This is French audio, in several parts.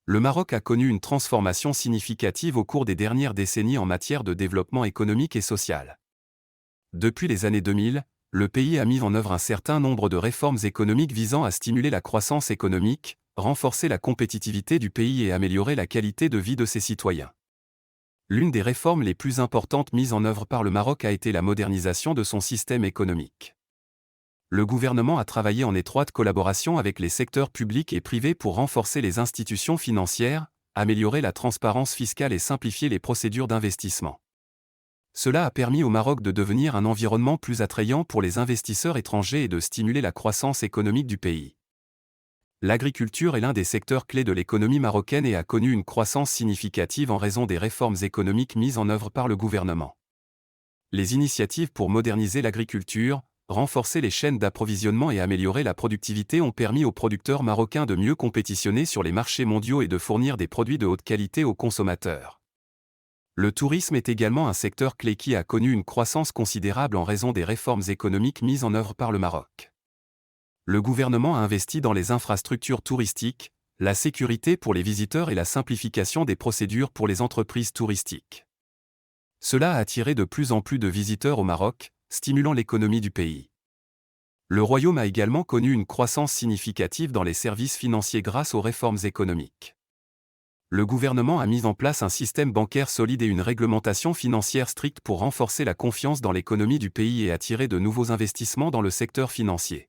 Le Maroc a connu une transformation significative au cours des dernières décennies en matière de développement économique et social. Depuis les années 2000, le pays a mis en œuvre un certain nombre de réformes économiques visant à stimuler la croissance économique, renforcer la compétitivité du pays et améliorer la qualité de vie de ses citoyens. L'une des réformes les plus importantes mises en œuvre par le Maroc a été la modernisation de son système économique. Le gouvernement a travaillé en étroite collaboration avec les secteurs publics et privés pour renforcer les institutions financières, améliorer la transparence fiscale et simplifier les procédures d'investissement. Cela a permis au Maroc de devenir un environnement plus attrayant pour les investisseurs étrangers et de stimuler la croissance économique du pays. L'agriculture est l'un des secteurs clés de l'économie marocaine et a connu une croissance significative en raison des réformes économiques mises en œuvre par le gouvernement. Les initiatives pour moderniser l'agriculture, renforcer les chaînes d'approvisionnement et améliorer la productivité ont permis aux producteurs marocains de mieux compétitionner sur les marchés mondiaux et de fournir des produits de haute qualité aux consommateurs. Le tourisme est également un secteur clé qui a connu une croissance considérable en raison des réformes économiques mises en œuvre par le Maroc. Le gouvernement a investi dans les infrastructures touristiques, la sécurité pour les visiteurs et la simplification des procédures pour les entreprises touristiques. Cela a attiré de plus en plus de visiteurs au Maroc, stimulant l'économie du pays. Le royaume a également connu une croissance significative dans les services financiers grâce aux réformes économiques. Le gouvernement a mis en place un système bancaire solide et une réglementation financière stricte pour renforcer la confiance dans l'économie du pays et attirer de nouveaux investissements dans le secteur financier.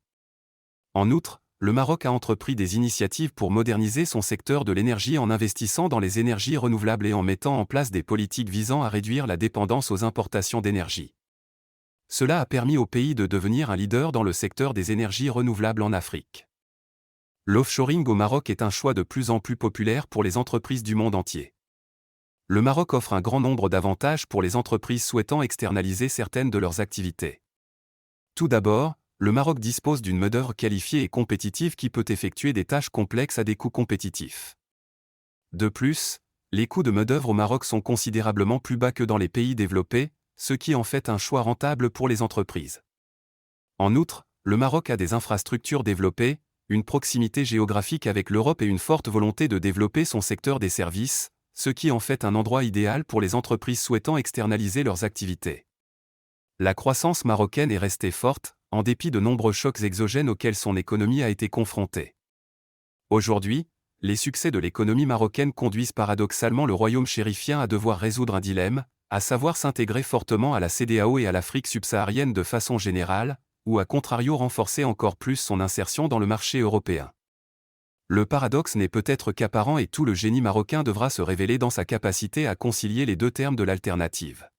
En outre, le Maroc a entrepris des initiatives pour moderniser son secteur de l'énergie en investissant dans les énergies renouvelables et en mettant en place des politiques visant à réduire la dépendance aux importations d'énergie. Cela a permis au pays de devenir un leader dans le secteur des énergies renouvelables en Afrique. L'offshoring au Maroc est un choix de plus en plus populaire pour les entreprises du monde entier. Le Maroc offre un grand nombre d'avantages pour les entreprises souhaitant externaliser certaines de leurs activités. Tout d'abord, le Maroc dispose d'une main-d'œuvre qualifiée et compétitive qui peut effectuer des tâches complexes à des coûts compétitifs. De plus, les coûts de main-d'œuvre au Maroc sont considérablement plus bas que dans les pays développés, ce qui en fait un choix rentable pour les entreprises. En outre, le Maroc a des infrastructures développées, une proximité géographique avec l'Europe et une forte volonté de développer son secteur des services, ce qui en fait un endroit idéal pour les entreprises souhaitant externaliser leurs activités. La croissance marocaine est restée forte, en dépit de nombreux chocs exogènes auxquels son économie a été confrontée. Aujourd'hui, les succès de l'économie marocaine conduisent paradoxalement le royaume chérifien à devoir résoudre un dilemme, à savoir s'intégrer fortement à la CEDEAO et à l'Afrique subsaharienne de façon générale, ou à contrario renforcer encore plus son insertion dans le marché européen. Le paradoxe n'est peut-être qu'apparent et tout le génie marocain devra se révéler dans sa capacité à concilier les deux termes de l'alternative.